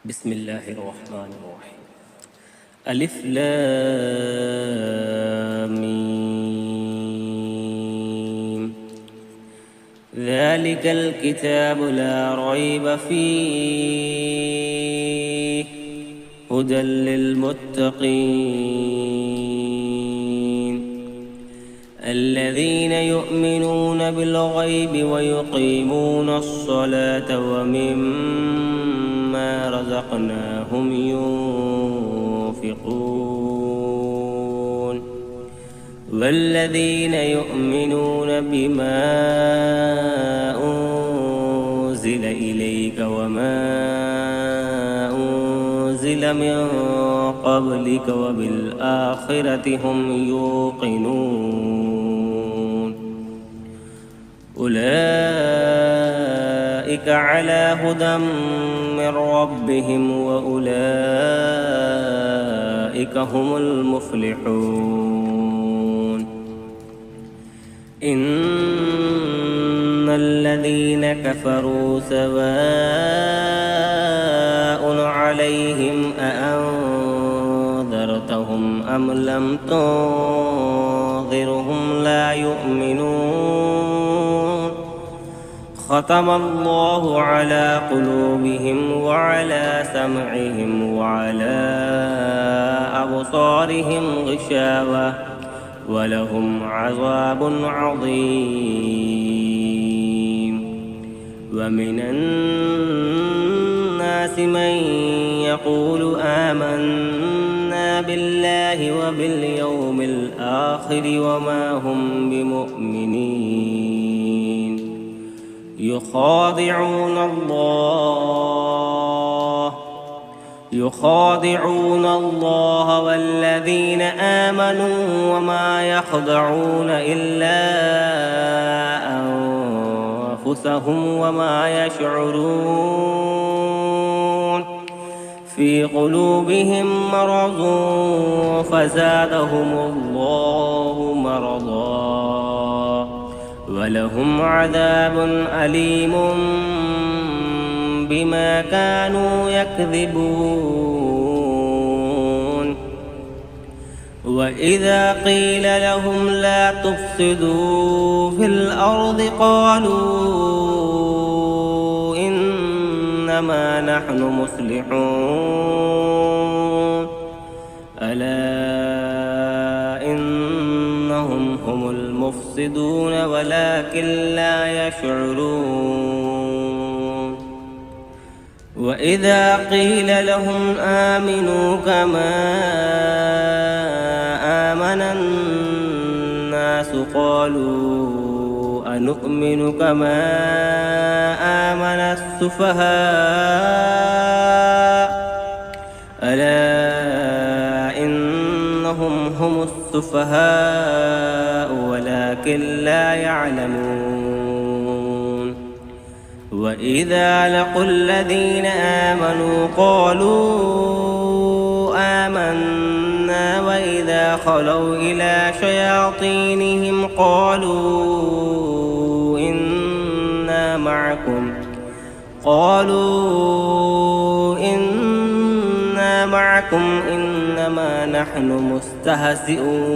بسم الله الرحمن الرحيم. ألف لام ميم. ذلك الكتاب لا ريب فيه هدى للمتقين الذين يؤمنون بالغيب ويقيمون الصلاة ومما رزقناهم ينفقون والذين يؤمنون بما أنزل إليك وما أنزل من قبلك وبالآخرة هم يوقنون أولئك على هدى من ربهم وأولئك هم المفلحون. إن الذين كفروا سواء عليهم أأنذرتهم أم لم تنذرهم لا يؤمنون. ختم الله على قلوبهم وعلى سمعهم وعلى أبصارهم غشاوة ولهم عذاب عظيم. ومن الناس من يقول آمنا بالله وباليوم الآخر وما هم بمؤمنين. يخادعون الله والذين آمنوا وما يخدعون إلا أنفسهم وما يشعرون. في قلوبهم مرض فزادهم الله مرضا ولهم عذاب أليم بما كانوا يكذبون. وإذا قيل لهم لا تفسدوا في الأرض قالوا إنما نحن مصلحون. ألا إنهم هم المفسدون ولكن لا يشعرون. وإذا قيل لهم آمنوا كما آمن الناس قالوا أنؤمن كما آمن السفهاء. ألا إنهم هم السفهاء ولكن لا يعلمون. وإذا لقوا الذين آمنوا قالوا آمنا وإذا خلوا إلى شياطينهم قالوا إنا معكم إنما نحن مستهزئون.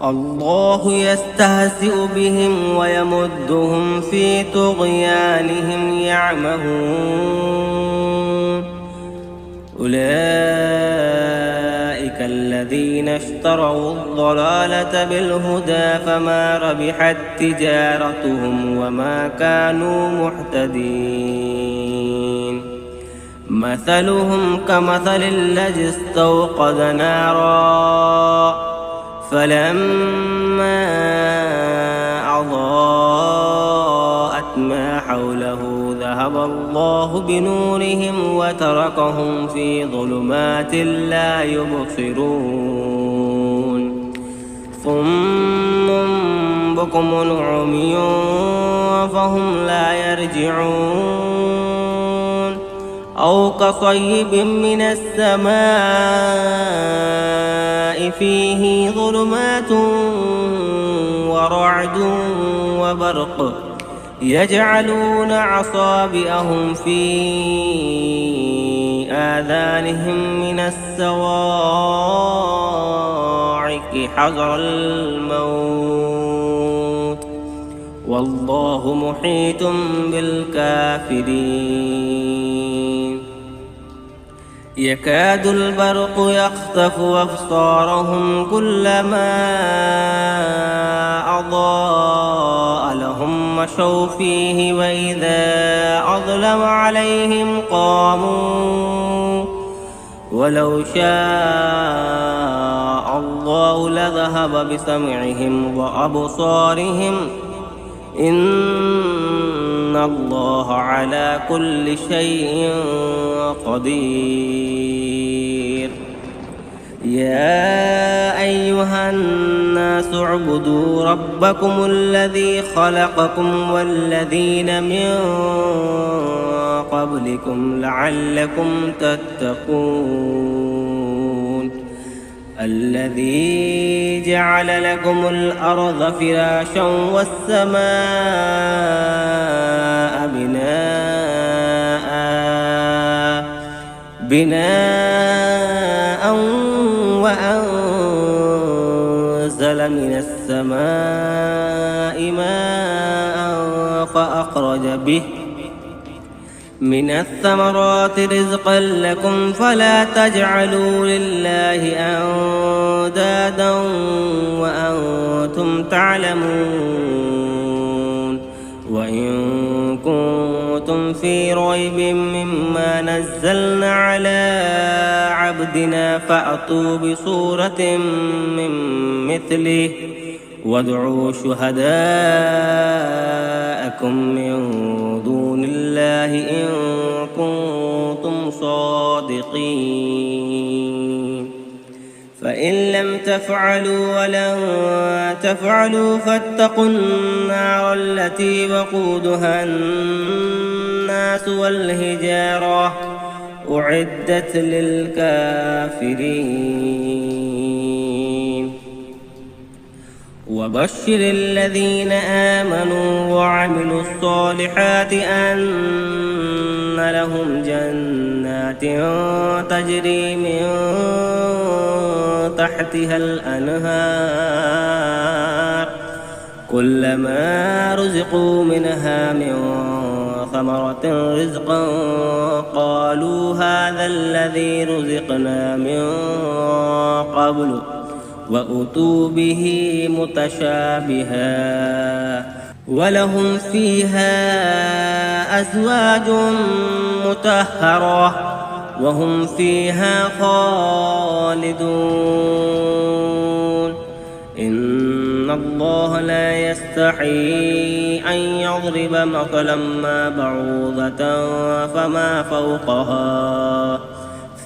الله يستهزئ بهم ويمدهم في طغيانهم يعمهون. أولئك الذين اشتروا الضلالة بالهدى فما ربحت تجارتهم وما كانوا مهتدين. مثلهم كمثل الذي استوقد نارا فلما أضاءت ما حوله ذهب الله بنورهم وتركهم في ظلمات لا يبصرون. صم بكم عمي فهم لا يرجعون. أو كصيب من السماء فيه ظلمات ورعد وبرق يجعلون أصابعهم في آذانهم من الصواعق حذر الموت والله محيط بالكافرين يكاد البرق يخطف أبصارهم كلما أضاء لهم مشوا فيه وإذا أظلم عليهم قاموا ولو شاء الله لذهب بسمعهم وأبصارهم إن الله على كل شيء قدير يا أيها الناس اعبدوا ربكم الذي خلقكم والذين من قبلكم لعلكم تتقون الذي جعل لكم الأرض فراشا والسماء بناء وأنزل من السماء ماء فأخرج به من الثمرات رزقا لكم فلا تجعلوا لله أندادا وأنتم تعلمون وإن كنتم في ريب مما نزلنا على عبدنا فأتوا بسورة من مثله وادعوا شهداءكم من دون الله إن كنتم صادقين فإن لم تفعلوا ولن تفعلوا فاتقوا النار التي وقودها الناس والحجارة أعدت للكافرين وبشر الذين آمنوا وعملوا الصالحات أن لهم جنات تجري من تحتها الأنهار كلما رزقوا منها من ثمرة رزقا قالوا هذا الذي رزقنا من قبل وأتوا به متشابها ولهم فيها أزواج مطهرة وهم فيها خالدون إن الله لا يستحي أن يضرب مثلا ما بعوضة فما فوقها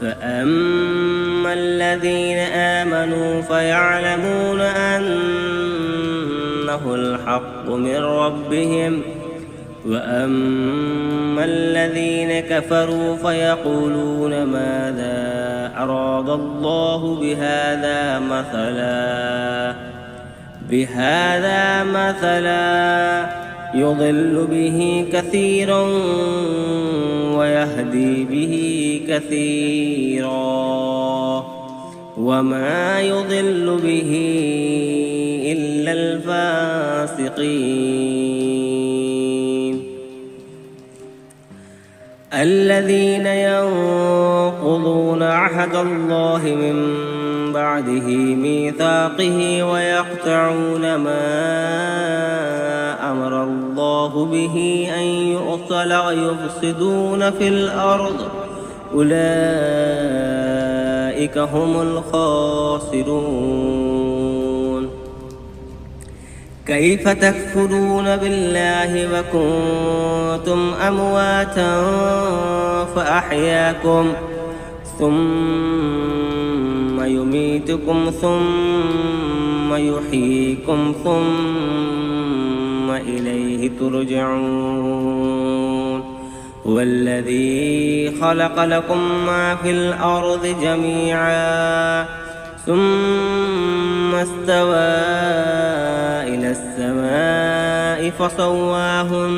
فأما الذين آمنوا فيعلمون أنه الحق من ربهم وأما الذين كفروا فيقولون ماذا أراد الله بهذا مثلا يضل به كثيرا ويهدي به كثيرا وما يضل به إلا الفاسقين الذين ينقضون عهد الله من بعده ميثاقه ويقطعون ما أمر الله به أن يوصل ويفسدون في الأرض أولئك هم الخاسرون كيف تكفرون بالله وكنتم أمواتا فأحياكم ثم يميتكم ثم يحييكم ثم إليه ترجعون هو الذي خلق لكم ما في الأرض جميعا ثم استوى إلى السماء السماء فسواهن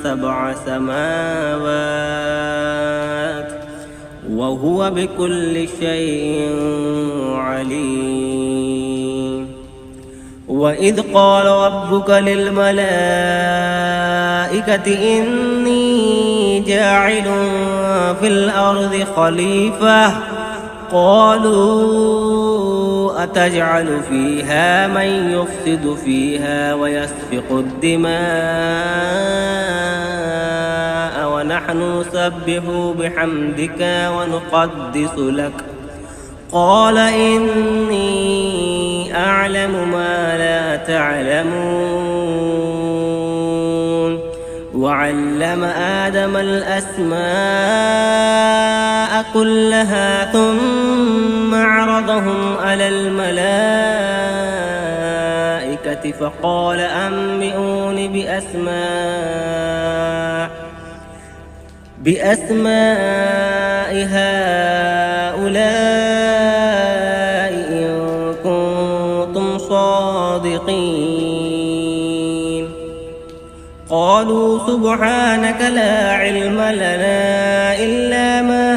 7 سماوات وهو بكل شيء عليم. وإذ قال ربك للملائكة إني جاعل في الأرض خليفة قالوا أتجعل فيها من يفسد فيها ويسفك الدماء ونحن نسبح بحمدك ونقدس لك قال إني أعلم ما لا تعلمون. وعلم آدم الأسماء كلها ثم عرضهم على الملائكة فقال أنبئوني بأسماء هؤلاء إن كنتم صادقين. قالوا سبحانك لا علم لنا إلا ما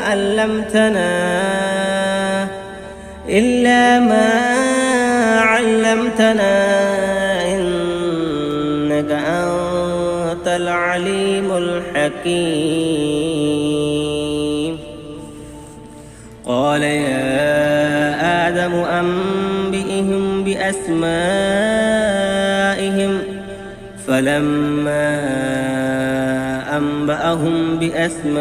علمتنا إنك أنت العليم الحكيم. قال يا آدم أنبئهم بأسمائهم فلما أنبأهم بأسمائهم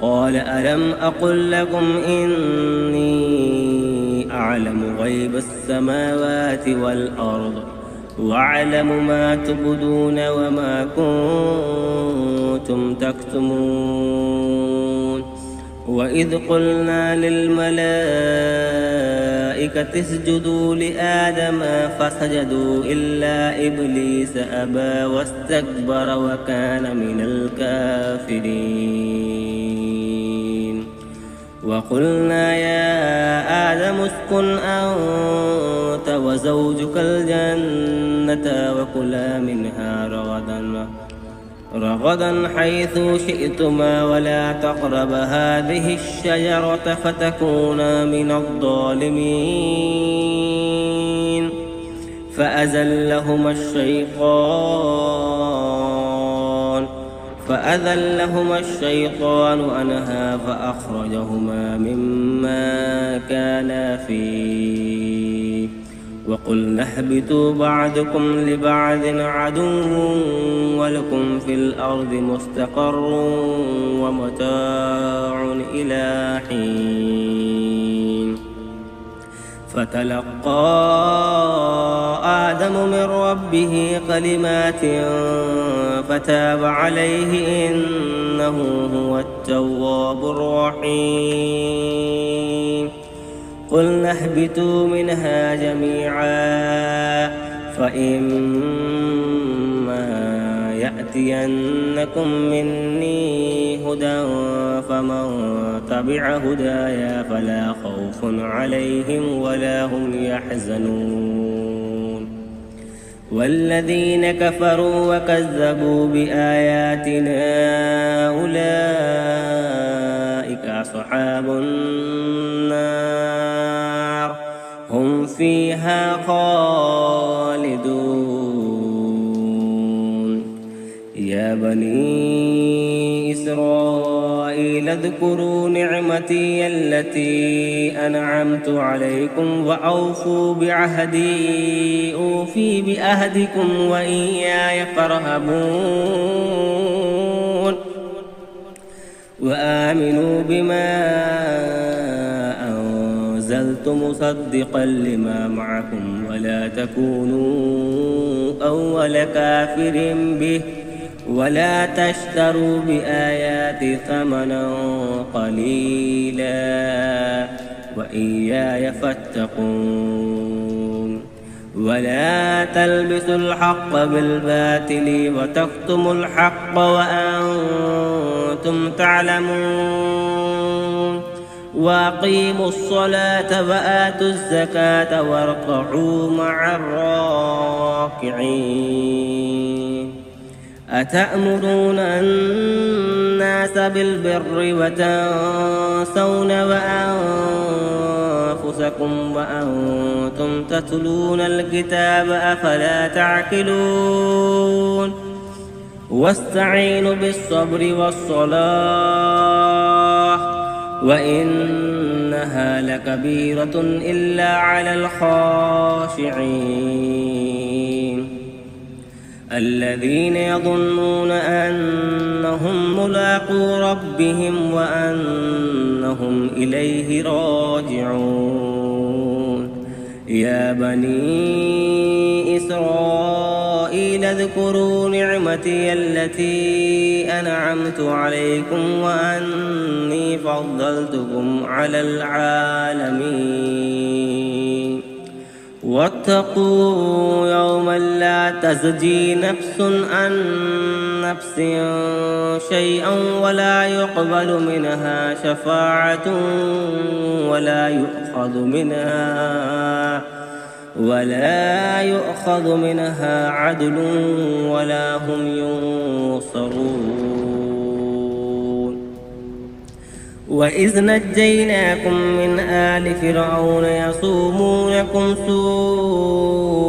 قال ألم أقل لكم إني أعلم غيب السماوات والأرض وأعلم ما تبدون وما كنتم تكتمون. وإذ قلنا للملائكة اسجدوا لآدم فسجدوا إلا إبليس أبى واستكبر وكان من الكافرين. وقلنا يا آدم اسكن أنت وزوجك الجنة وكلا منها رغدا حيث شئتما ولا تقربا هذه الشجرة فتكونا من الظالمين. فأزلهما الشيطان عنها فأخرجهما مما كانا فيه وقلنا اهبطوا بعضكم لبعض عدو ولكم في الأرض مستقر ومتاع إلى حين. فتلقى آدم من ربه كلمات فتاب عليه إنه هو التواب الرحيم. قلنا اهبطوا منها جميعا فإما يأتينكم مني هدى فمن تبع هدايا فلا خوف عليهم ولا هم يحزنون. والذين كفروا وكذبوا بآياتنا أولئك أصحاب النار هم فيها خالدون. يا بني إسرائيل اذكروا نعمتي التي أنعمت عليكم وأوفوا بعهدي أوفي بعهدكم وإياي فارهبون. وآمنوا بما أنزلت مصدقا لما معكم ولا تكونوا أول كافر به ولا تشتروا بآياتي ثمنا قليلا وإياي فاتقون. ولا تلبسوا الحق بالباطل وتكتموا الحق وأنتم تعلمون. وأقيموا الصلاة وآتوا الزكاة واركعوا مع الراكعين أتأمرون الناس بالبر وتنسون أنفسكم وأنتم تتلون الكتاب أفلا تعقلون واستعينوا بالصبر والصلاة وإنها لكبيرة إلا على الخاشعين الذين يظنون أنهم ملاقو ربهم وأنهم إليه راجعون يا بني إسرائيل اذكروا نعمتي التي أنعمت عليكم وأني فضلتكم على العالمين واتقوا يوما لا تجزي نفس عن نفس شيئا ولا يقبل منها شفاعة ولا يؤخذ منها عدل ولا هم ينصرون وإذ نجيناكم من آل فرعون يصومونكم سوء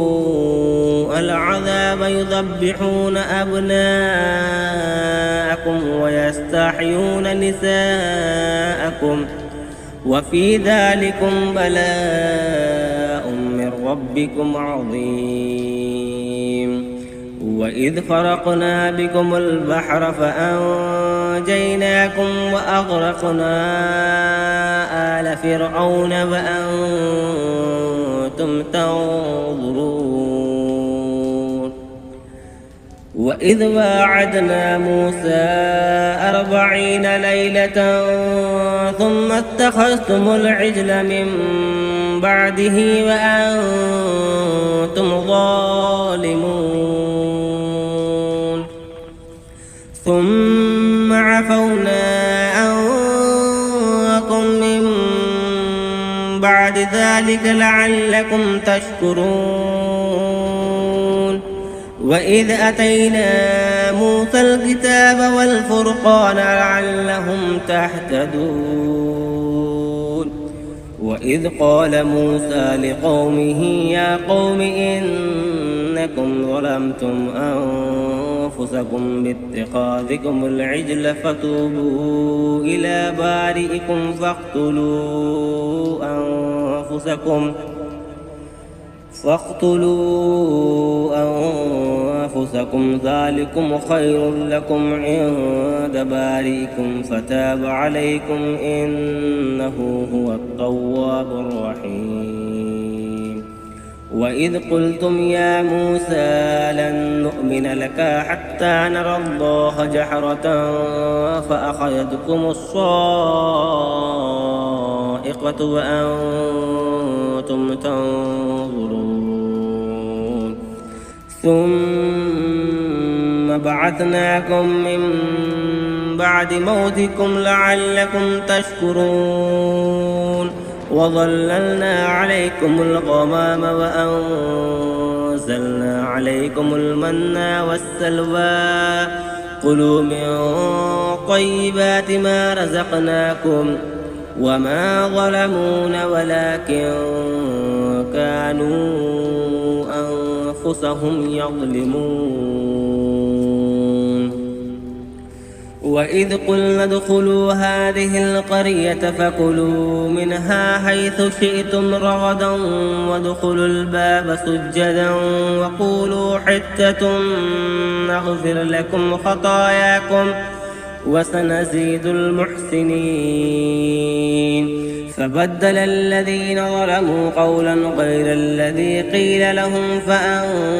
العذاب يذبحون أبناءكم ويستحيون نساءكم وفي ذلكم بلاء من ربكم عظيم وإذ فرقنا بكم البحر فأنجيناكم وأغرقنا آل فرعون وأنتم تنظرون وإذ واعدنا موسى 40 ليلة ثم اتخذتم العجل من بعده وأنتم ظالمون ثم عفونا عنكم من بعد ذلك لعلكم تشكرون وإذ أتينا موسى الكتاب والفرقان لعلهم تهتدون وإذ قال موسى لقومه يا قوم إنكم ظلمتم أنفسكم باتخاذكم العجل فتوبوا إلى بارئكم فاقتلوا أنفسكم ذلكم خير لكم عند بارئكم فتاب عليكم إنه هو التواب الرحيم وإذ قلتم يا موسى لن نؤمن لك حتى نرى الله جهرة فأخذتكم الصاعقة وأنتم تنظرون ثم بعثناكم من بعد موتكم لعلكم تشكرون وظللنا عليكم الغمام وأنزلنا عليكم المن والسلوى كلوا من طيبات ما رزقناكم وما ظلمونا ولكن كانوا أنفسهم يظلمون وإذ قلنا ادخلوا هذه القرية فكلوا منها حيث شئتم رغدا وادخلوا الباب سجدا وقولوا حتة نغفر لكم خطاياكم وسنزيد المحسنين فبدل الذين ظلموا قولا غير الذي قيل لهم فأنزلنا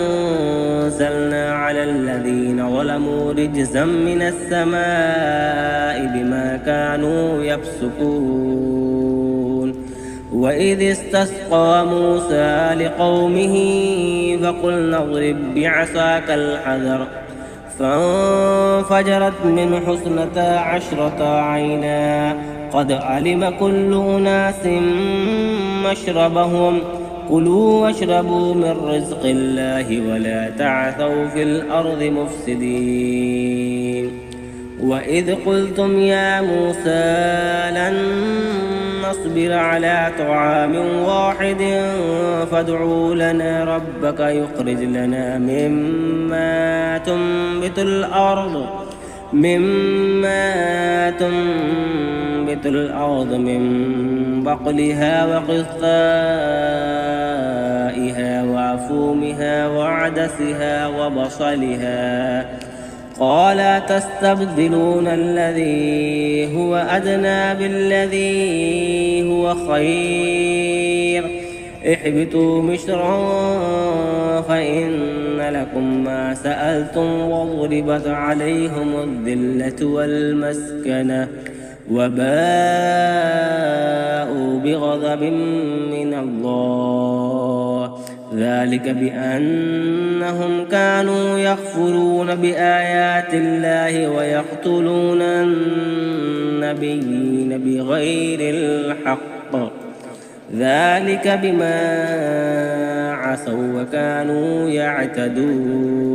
على الذين ظلموا رجزا من السماء بما كانوا يفسقون وإذ استسقى موسى لقومه فقلنا اضرب بعصاك الحجر فانفجرت منه 12 عينا قد علم كل أناس مشربهم كلوا واشربوا من رزق الله ولا تعثوا في الأرض مفسدين وإذ قلتم يا موسى لن نصبر على طعام واحد فادع لنا ربك يخرج لنا مما تنبت الأرض من بقلها وقثائها وعفومها وعدسها وبصلها قال تستبدلون الذي هو أدنى بالذي هو خير اهبطوا مصرا فإن لكم ما سألتم وضربت عليهم الذلة والمسكنة وباءوا بغضب من الله ذلك بأنهم كانوا يكفرون بآيات الله ويقتلون النبيين بغير الحق ذلك بما عصوا وكانوا يعتدون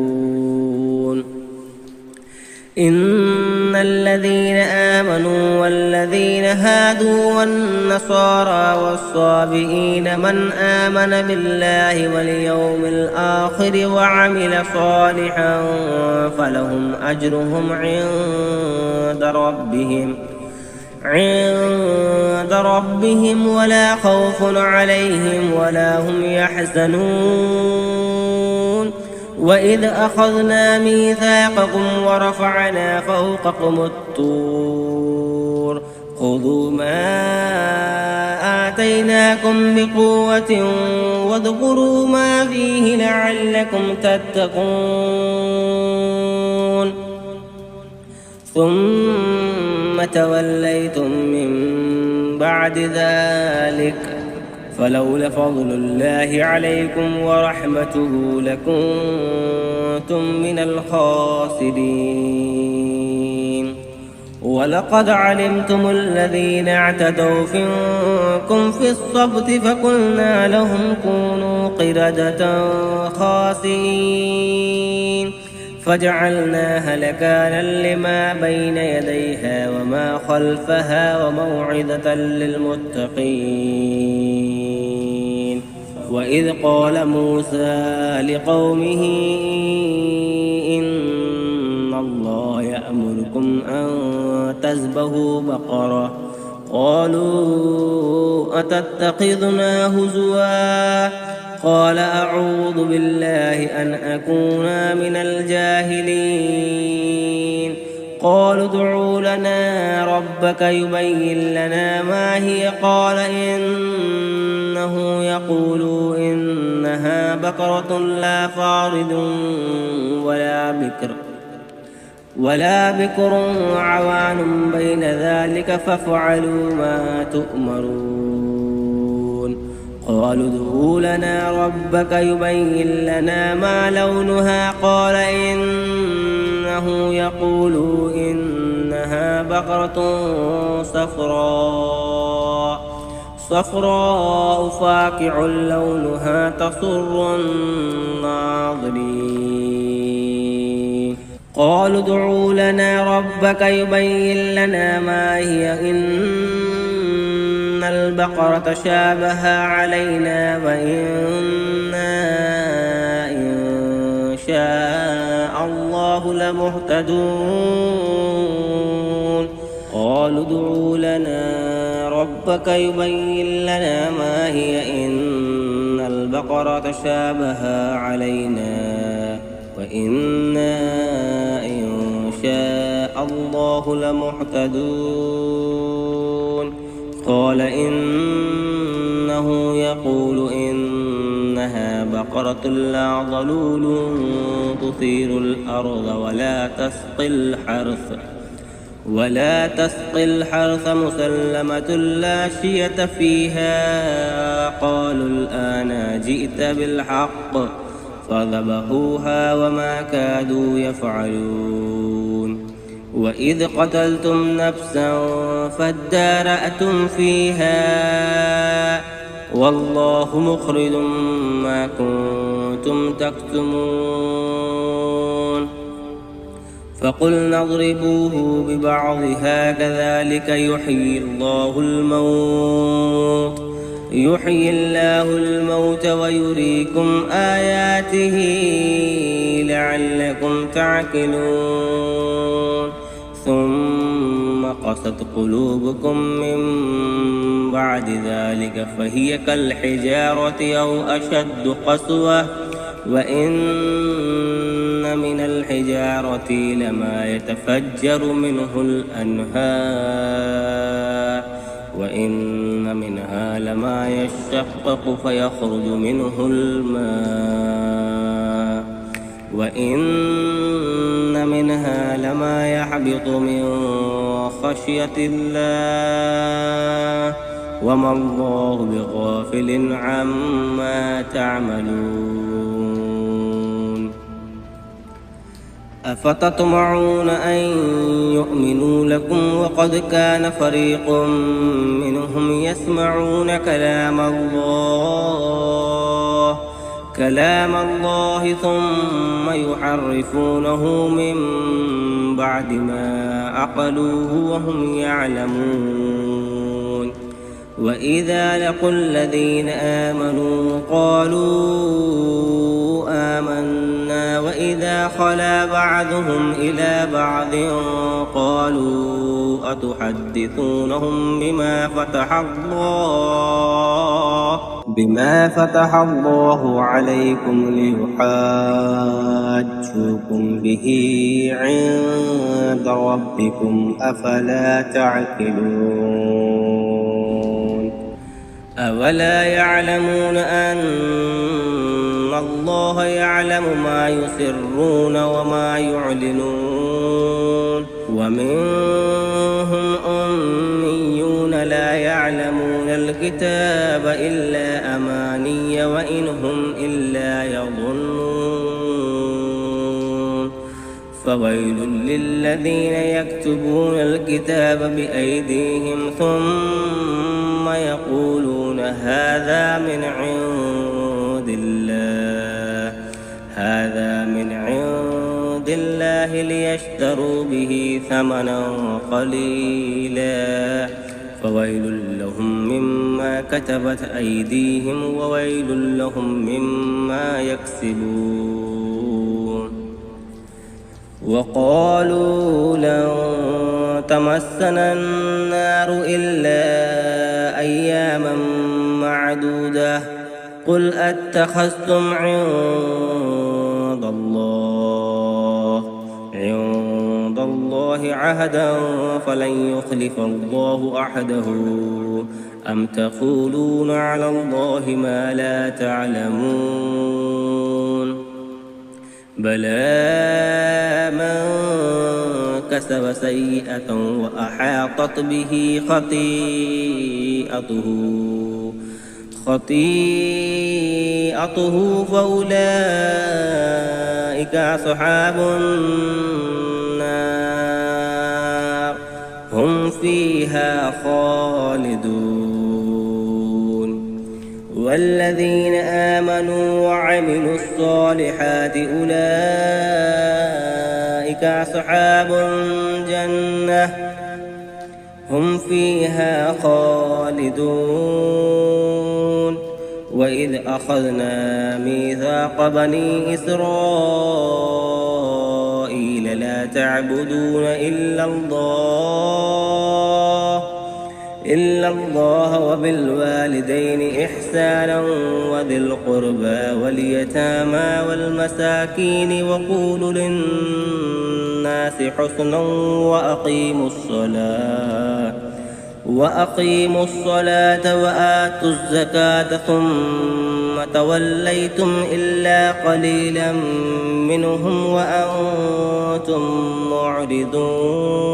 إن الذين آمنوا والذين هادوا والنصارى والصابئين من آمن بالله واليوم الآخر وعمل صالحا فلهم أجرهم عند ربهم ولا خوف عليهم ولا هم يحزنون وإذ أخذنا ميثاقكم ورفعنا فوقكم الطور خذوا ما آتيناكم بقوة واذكروا ما فيه لعلكم تتقون ثم توليتم من بعد ذلك فلولا فضل الله عليكم ورحمته لكنتم من الخاسرين ولقد علمتم الذين اعتدوا منكم في السبت فقلنا لهم كونوا قردة خاسئين فجعلناها نكالا لما بين يديها وما خلفها وموعظة للمتقين وإذ قال موسى لقومه إن الله يأمركم أن تذبحوا بقرة قالوا أتتخذنا هزوا قال أعوذ بالله أن أكون من الجاهلين قالوا ادع لنا ربك يبين لنا ما هي قال إنه يقول إنها بقرة لا فارض ولا بكر عوان بين ذلك فافعلوا ما تؤمرون قالوا ادع لنا ربك يبين لنا ما لونها قال إنه يقول إنها بقرة صفراء فاقع لونها تسر الناظرين قالوا ادع لنا ربك يبين لنا ما هي إن البقرة شابه علينا وإنا إن شاء الله لمهتدون قالوا ادع لنا ربك يبين لنا ما هي إن البقرة شابه علينا وإنا إن شاء الله لمهتدون قال إنه يقول إنها بقرة لا ظلول تثير الأرض ولا تسقي الحرث مسلمة لا شية فيها قالوا الآن جئت بالحق فذبحوها وما كادوا يفعلون. وإذ قتلتم نفسا فادارأتم فيها والله مخرج ما كنتم تكتمون. فقلنا اضربوه ببعضها كذلك يحيي الله الموت ويريكم آياته لعلكم تعقلون. ثم قست قلوبكم من بعد ذلك فهي كالحجارة أو أشد قسوة وإن من الحجارة لما يتفجر منه الأنهار وإن منها لما يشقق فيخرج منه الماء وإن منها لما يحبط من خشية الله وما الله بغافل عما تعملون. أفتطمعون أن يؤمنوا لكم وقد كان فريق منهم يسمعون كلام الله ثم يحرفونه من بعد ما عقلوه وهم يعلمون. وإذا لقوا الذين آمنوا قالوا آمنا وإذا خلا بعضهم إلى بعض قالوا أتحدثونهم بما فتح الله عليكم ليحاجوكم به عند ربكم أفلا تعقلون. أولا يعلمون أن الله يعلم ما يسرون وما يعلنون. ومنهم أميون لا يعلمون الكتاب إلا أماني وإن هم إلا يظنون. فويل للذين يكتبون الكتاب بأيديهم ثم يقولون هذا من عند الله ليشتروا به ثمنا قليلا فويل لهم مما كتبت أيديهم وويل لهم مما يكسبون. وقالوا لن تمسنا النار إلا أياما معدودة قل أتخذتم عند الله عهدا فلن يخلف الله عهده أم تقولون على الله ما لا تعلمون. بلى من كسب سيئة وأحاطت به خطيئته فأولئك أصحاب النار هم فيها خالدون. والذين آمنوا وعملوا الصالحات أولئك أصحاب الجنة هم فيها خالدون. وإذ أخذنا ميثاق بني إسرائيل لا تعبدون إلا الله وبالوالدين إحسانا وذي القربى واليتامى والمساكين وقولوا للناس حسنا وأقيموا الصلاة وآتوا الزكاة ثم توليتم إلا قليلا منهم وأنتم معرضون.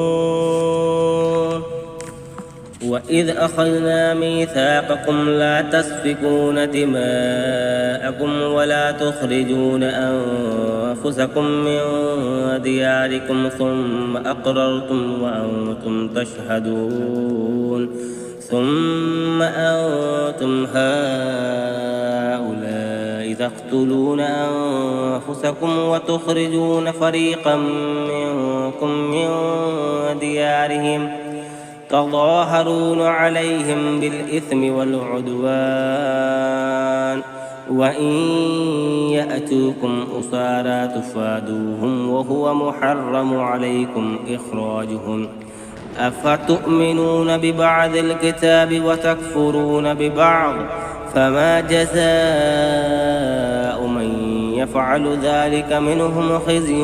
وإذ أخذنا ميثاقكم لا تسفكون دماءكم ولا تخرجون أنفسكم من دياركم ثم أقررتم وأنتم تشهدون ثم أنتم هؤلاء تقتلون أنفسكم وتخرجون فريقا منكم من ديارهم تظاهرون عليهم بالإثم والعدوان وإن يأتوكم أسارى تفادوهم وهو محرم عليكم إخراجهم أفتؤمنون ببعض الكتاب وتكفرون ببعض فما جزاء من يفعل ذلك منهم خزي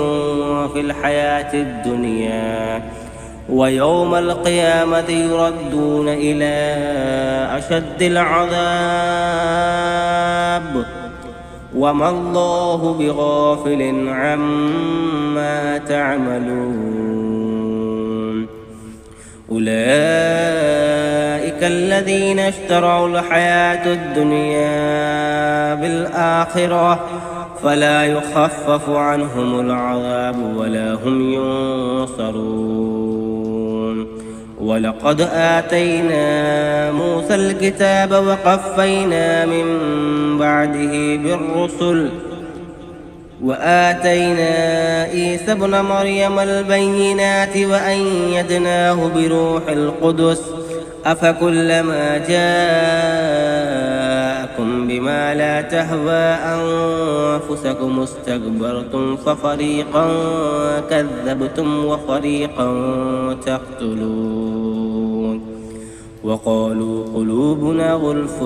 في الحياة الدنيا ويوم القيامة يردون إلى أشد العذاب وما الله بغافل عما تعملون أولئك الذين اشتروا الحياة الدنيا بالآخرة فلا يخفف عنهم العذاب ولا هم ينصرون ولقد آتينا موسى الكتاب وقفينا من بعده بالرسل وآتينا عيسى ابن مريم البينات وأيدناه بروح القدس أفكلما جاءكم بما لا تهوى أنفسكم استكبرتم ففريقا كذبتم وفريقا تقتلون وقالوا قلوبنا غلف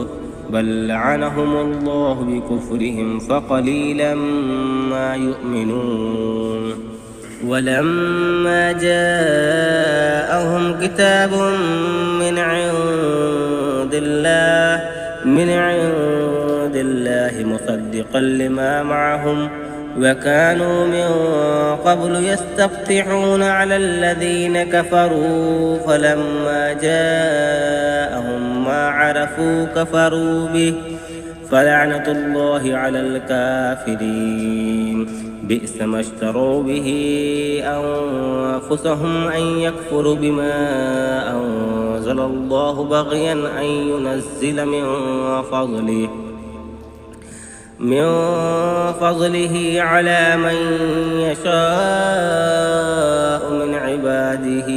بل لعنهم الله بكفرهم فقليلا ما يؤمنون ولما جاءهم كتاب من عند الله مصدقا لما معهم وكانوا من قبل يستفتحون على الذين كفروا فلما جاءهم ما عرفوا كفروا به فلعنة الله على الكافرين بئس ما اشتروا به أنفسهم أن يكفروا بما أنزل الله بغيا أن ينزل من فضله على من يشاء من عباده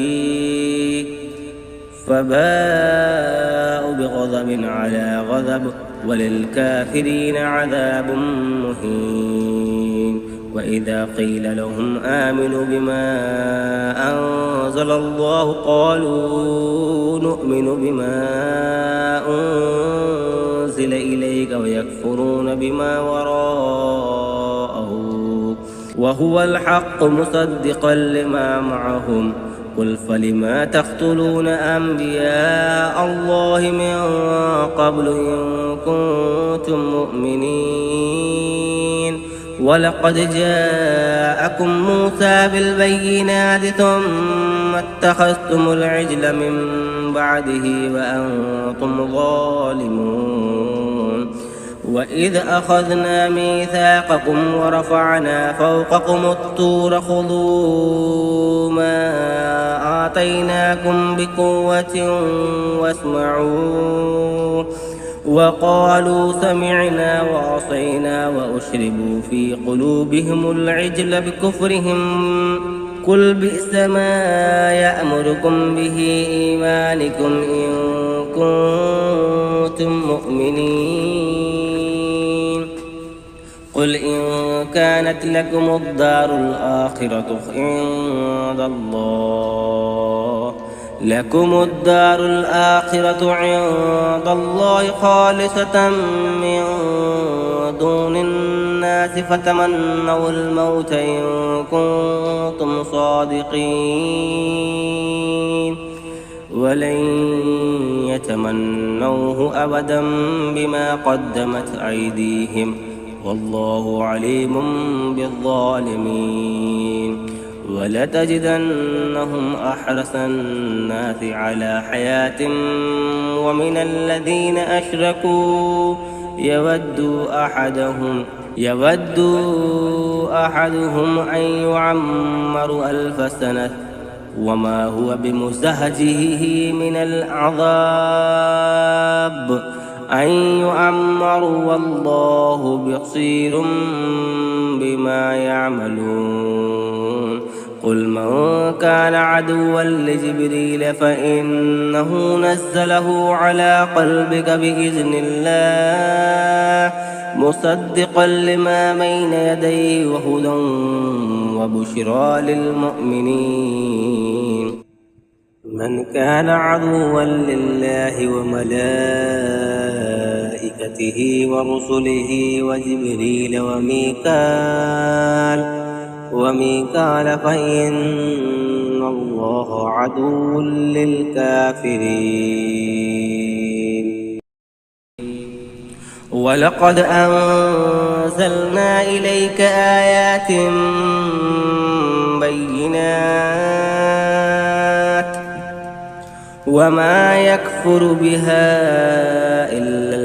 فباءوا بغضب على غضب وللكافرين عذاب مهين وإذا قيل لهم آمنوا بما أنزل الله قالوا نؤمن بما أنزل إليك ويكفرون بما وراءه وهو الحق مصدقا لما معهم قل فلما تقتلون أنبياء الله من قبل إن كنتم مؤمنين ولقد جاءكم موسى بالبينات ثم اتخذتم العجل من بعده وأنتم ظالمون وإذ أخذنا ميثاقكم ورفعنا فوقكم الطور خذوا ما آتيناكم بقوة واسمعوا وقالوا سمعنا وعصينا وأشربوا في قلوبهم العجل بكفرهم قل بئس ما يأمركم به إيمانكم إن كنتم مؤمنين قل إن كانت لكم الدار الآخرة عند الله خالصة من دون الناس فتمنوا الموت إن كنتم صادقين ولن يتمنوه أبدا بما قدمت أيديهم والله عليم بالظالمين ولتجدنهم أحرص الناس على حياة ومن الذين أشركوا يود أحدهم أن يعمر 1000 سنة وما هو بمزحزحه من العذاب أن يعمر والله بصير بما يعملون. قل من كان عدوا لجبريل فإنه نزله على قلبك بإذن الله مصدقا لما بين يديه وهدى وبشرى للمؤمنين. من كان عدوا لله وملائكته ورسله وجبريل وميكال فإن الله عدو للكافرين. ولقد أنزلنا إليك آيات بينات وما يكفر بها إلا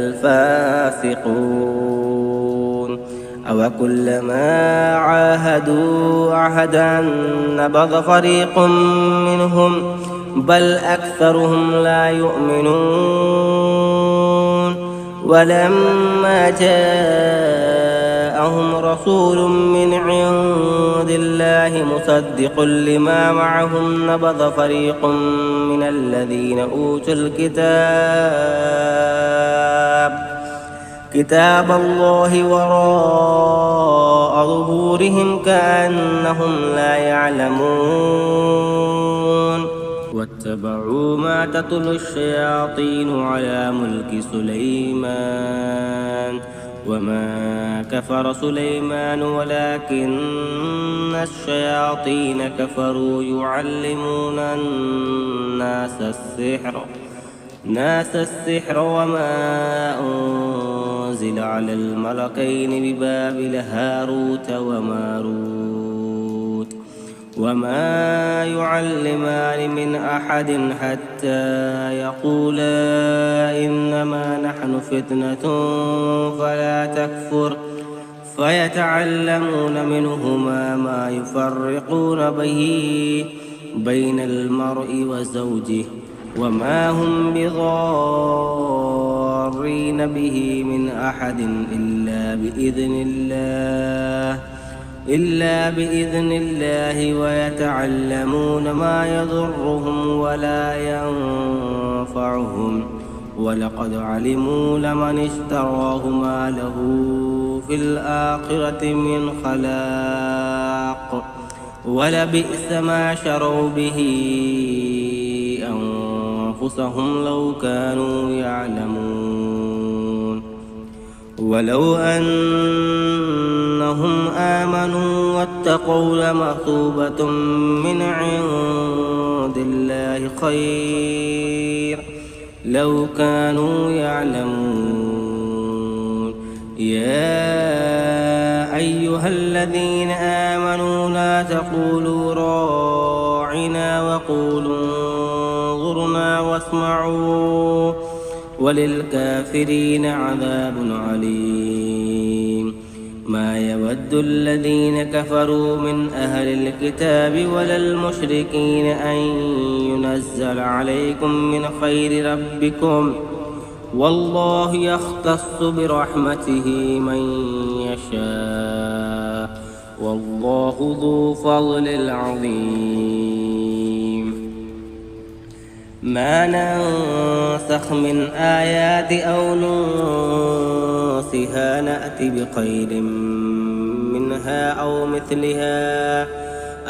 الفاسقون. أوكلما عاهدوا عهدا نبذ فريق منهم بل أكثرهم لا يؤمنون. ولما جاءهم رسول من عند الله مصدق لما معهم نبذ فريق من الذين أوتوا كتاب الله وراء ظهورهم كأنهم لا يعلمون. واتبعوا ما تتلو الشياطين على ملك سليمان وما كفر سليمان ولكن الشياطين كفروا يعلمون الناس السحر وما أنزل على الملكين ببابل هاروت وماروت وما يعلمان من أحد حتى يقولا إنما نحن فتنة فلا تكفر فيتعلمون منهما ما يفرقون به بين المرء وزوجه وما هم بضارين به من أحد إلا بإذن الله ويتعلمون ما يضرهم ولا ينفعهم ولقد علموا لمن اشتراه ما له في الآخرة من خلاق ولبئس ما شروا به أنفسهم لو كانوا يعلمون. ولو أنهم آمنوا واتقوا لمثوبة من عند الله خير لو كانوا يعلمون. يا أيها الذين آمنوا لا تقولوا راعنا وقولوا انظرنا واسمعوا وللكافرين عذاب عليم. ما يود الذين كفروا من أهل الكتاب ولا المشركين أن ينزل عليكم من خير ربكم والله يختص برحمته من يشاء والله ذو فضل عظيم. ما ننسخ من آيات أو ننسها نأتي بخير منها أو مثلها.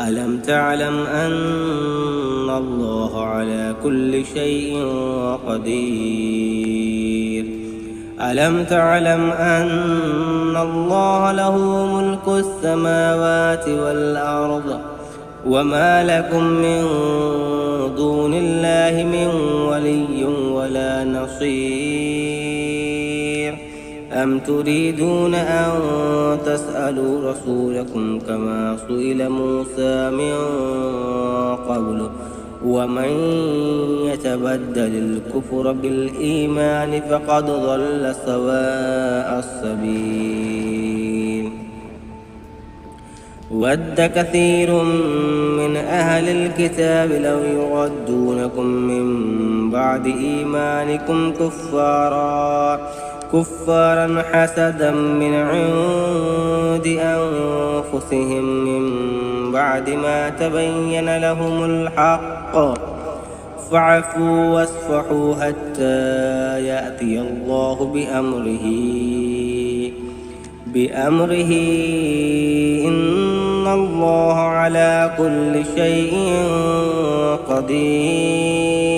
ألم تعلم أن الله على كل شيء قدير. ألم تعلم أن الله له ملك السماوات والأرض وما لكم من دون الله من ولي ولا نصير. أم تريدون أن تسألوا رسولكم كما سئل موسى من قبل ومن يتبدل الكفر بالإيمان فقد ضل سواء السبيل ود كثير من أهل الكتاب لو يردونكم من بعد إيمانكم كفارا حسدا من عند أنفسهم من بعد ما تبين لهم الحق فاعفوا واصفحوا حتى يأتي الله بأمره إن الله على كل شيء قدير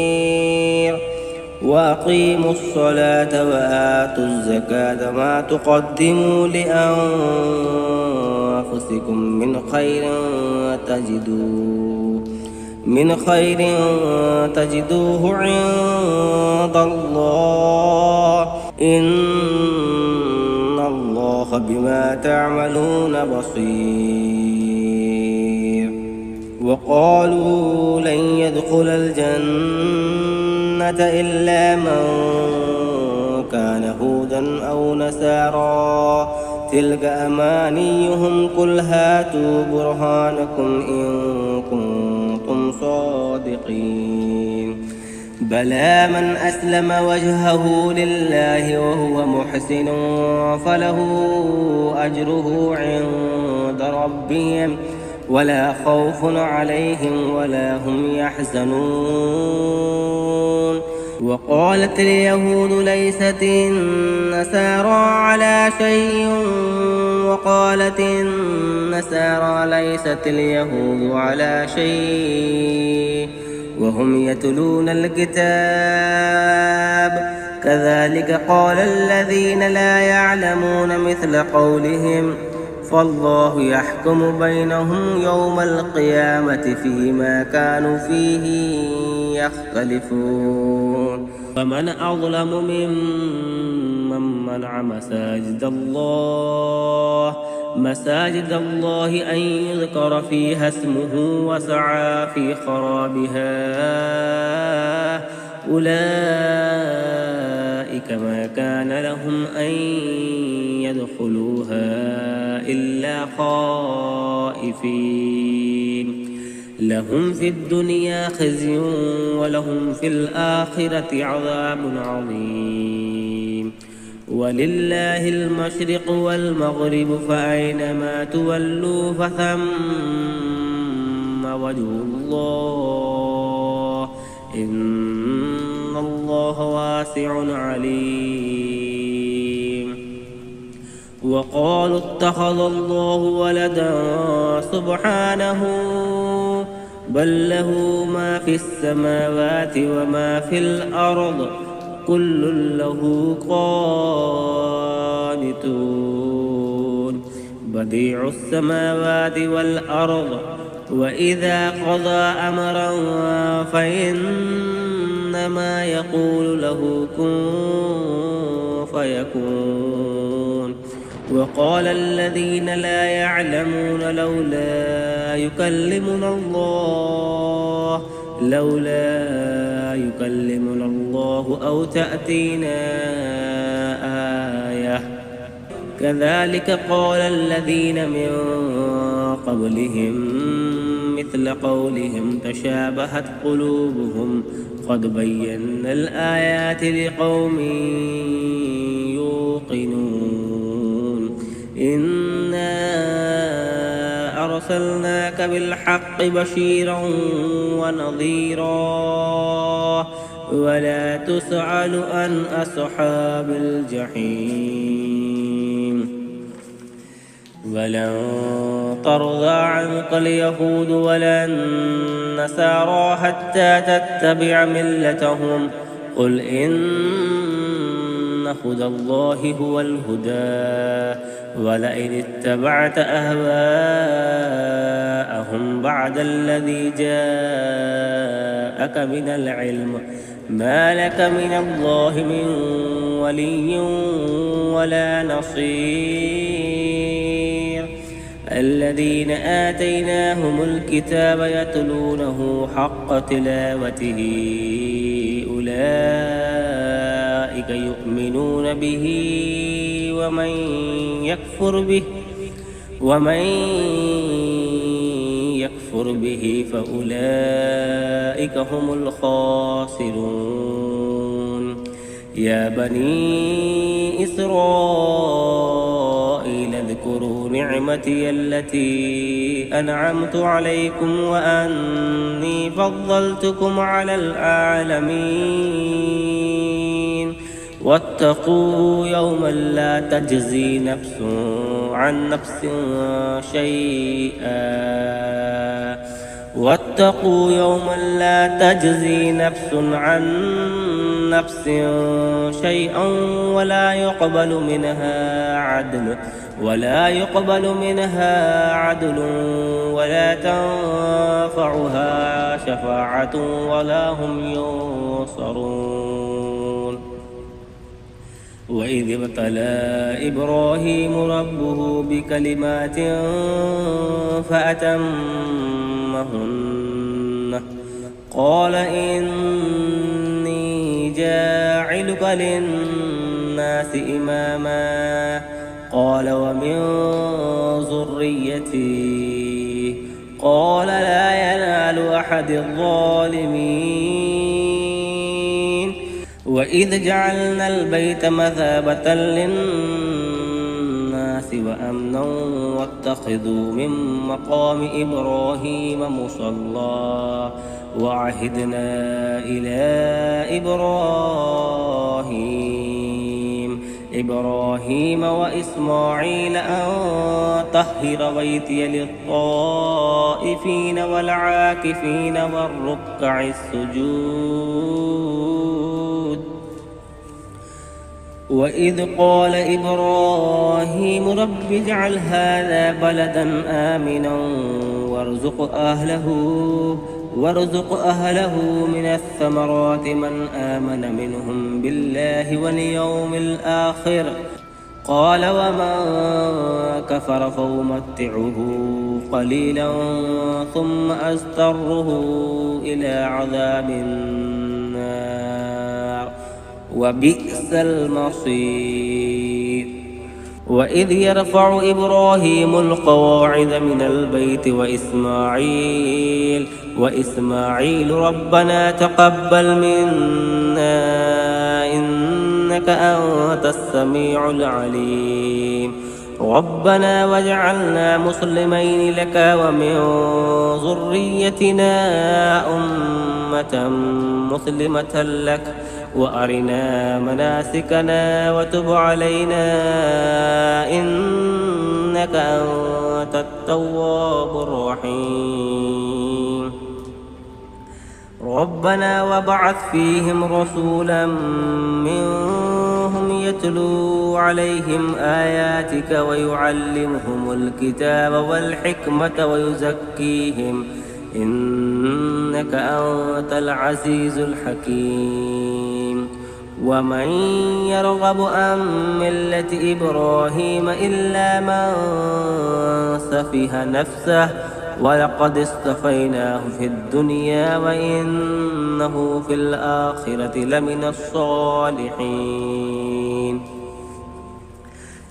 وأقيموا الصلاة وآتوا الزكاة ما تقدموا لأنفسكم من خير تجدوه عند الله إن الله بما تعملون بصير وقالوا لن يدخل الجنة إلا من كان هودا أو نصارى تلك أمانيهم قل هاتوا برهانكم إن كنتم صادقين بلى من أسلم وجهه لله وهو محسن فله أجره عند ربهم ولا خوف عليهم ولا هم يحزنون وقالت اليهود ليست النصارى على شيء وقالت النصارى ليست اليهود على شيء وهم يتلون الكتاب كذلك قال الذين لا يعلمون مثل قولهم فالله يحكم بينهم يوم القيامة فيما كانوا فيه يختلفون ومن أظلم ممن منع مساجد الله أن يذكر فيها اسمه وسعى في خرابها أولئك ما كان لهم أن يدخلوها إلا خائفين لهم في الدنيا خزي ولهم في الآخرة عذاب عظيم ولله المشرق والمغرب فأينما تولوا فثم وجه الله إن الله واسع عليم وقالوا اتخذ الله ولدا سبحانه بل له ما في السماوات وما في الأرض كل له قانتون بديع السماوات والأرض وإذا قضى أمرا فإنما يقول له كن فيكون وقال الذين لا يعلمون لولا يكلمنا الله أو تأتينا آية كذلك قال الذين من قبلهم مثل قولهم تشابهت قلوبهم قد بينا الآيات لقوم يوقنون إنا أرسلناك بالحق بشيرا ونظيرا ولا تسأل عن أصحاب الجحيم ولن ترضى عنك اليهود ولا النصارى حتى تتبع ملتهم قل إن هدى الله هو الهدى ولئن اتبعت أهواءهم بعد الذي جاءك من العلم ما لك من الله من ولي ولا نصير. الذين آتيناهم الكتاب يتلونه حق تلاوته أولئك يؤمنون به ومن يكفر به فأولئك هم الخاسرون. يا بني إسرائيل اذكروا نعمتي التي أنعمت عليكم وأني فضلتكم على العالمين. واتقوا يوما لا تجزي نفس عن نفس شيئا ولا يقبل منها عدل ولا تنفعها شفاعة ولا هم ينصرون. وإذ ابتلى إبراهيم ربه بكلمات فأتمهن قال إني جاعلك للناس إماما قال ومن ذريتي قال لا ينال أحد الظالمين. وإذ جعلنا البيت مثابة للناس وأمنا واتخذوا من مقام إبراهيم مصلى وعهدنا إلى إبراهيم وإسماعيل أن طهر بيتي للطائفين والعاكفين والركع السجود. وإذ قال إبراهيم رب اجعل هذا بلدا آمنا وارزق أهله من الثمرات من آمن منهم بالله واليوم الآخر قال ومن كفر فأمتعه قليلا ثم أضطره إلى عذاب النار وبئس المصير. وإذ يرفع إبراهيم القواعد من البيت وإسماعيل ربنا تقبل منا إنك أنت السميع العليم. ربنا واجعلنا مسلمين لك ومن ذريتنا أمة مسلمة لك وأرنا مناسكنا وتب علينا إنك أنت التواب الرحيم. ربنا وابعث فيهم رسولا منهم يتلو عليهم آياتك ويعلمهم الكتاب والحكمة ويزكيهم إنك أنت العزيز الحكيم. ومن يرغب عن ملة إبراهيم إلا من سفه نفسه ولقد اصطفيناه في الدنيا وإنه في الآخرة لمن الصالحين.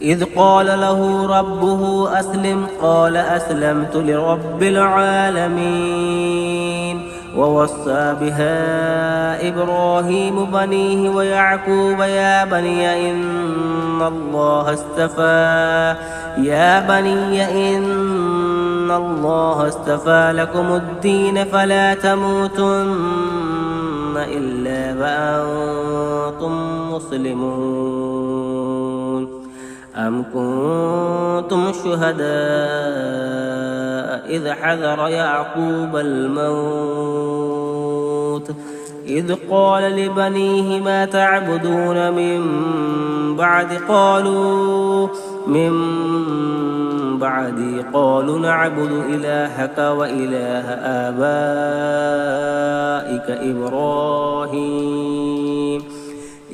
إذ قال له ربه أسلم قال أسلمت لرب العالمين. ووصى بها إبراهيم بنيه ويعقوب يا بني إن الله اصطفى لكم الدين فلا تموتن إلا وأنتم مسلمون. أم كنتم شهداء إذ حضر يعقوب الموت إذ قال لبنيه ما تعبدون من بعدي قالوا نعبد إلهك وإله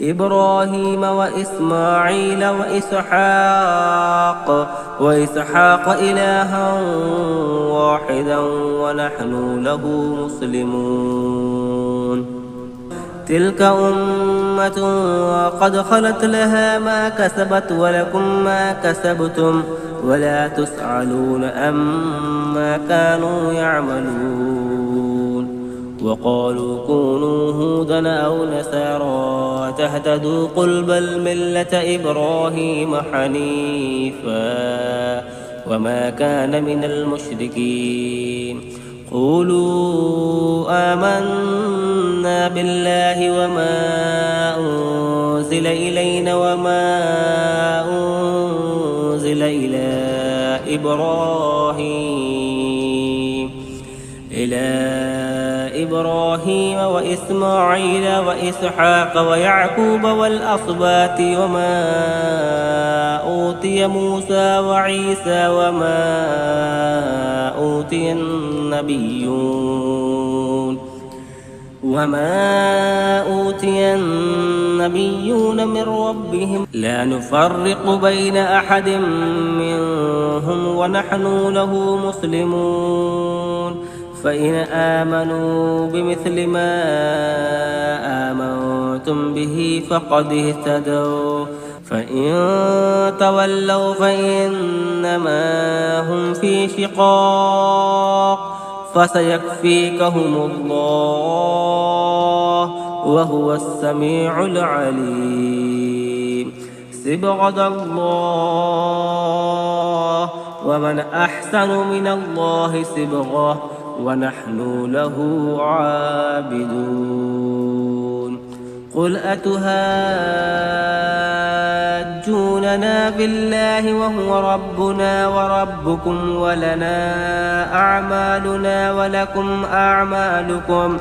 إبراهيم وإسماعيل وإسحاق إلها واحدا ونحن له مسلمون. تلك أمة قد خلت لها ما كسبت ولكم ما كسبتم ولا تسألون عما كانوا يعملون. وقالوا كونوا هودا أو نصارى تهتدوا قل بل ملة إبراهيم حنيفا وما كان من المشركين. قولوا آمنا بالله وما أنزل إلينا وما أنزل إلى إبراهيم وإسماعيل وإسحاق ويعقوب والأسباط وما أوتي موسى وعيسى وما أوتي النبيون من ربهم لا نفرق بين أحد منهم ونحن له مسلمون. فإن آمنوا بمثل ما آمنتم به فقد اهتدوا فإن تولوا فإنما هم في شقاق فسيكفيكهم الله وهو السميع العليم. صبغة الله ومن أحسن من الله صبغة ونحن له عابدون. قل أتهاجوننا بالله وهو ربنا وربكم ولنا أعمالنا ولكم أعمالكم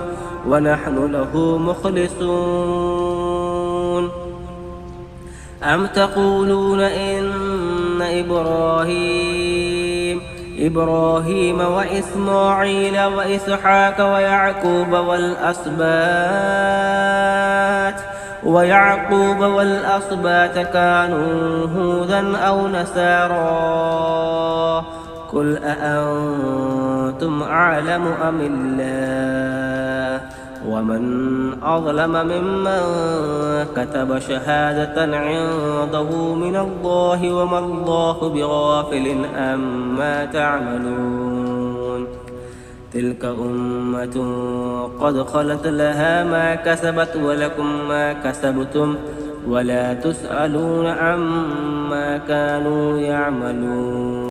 ونحن له مخلصون. أم تقولون إن إبراهيم وإسماعيل وإسحاق ويعقوب والأسباط كانوا هودا أو نصارى قل أأنتم أعلم أم الله ومن أظلم ممن كتب شهادة عنده من الله وما الله بغافل عما تعملون. تلك أمة قد خلت لها ما كسبت ولكم ما كسبتم ولا تسألون عما كانوا يعملون.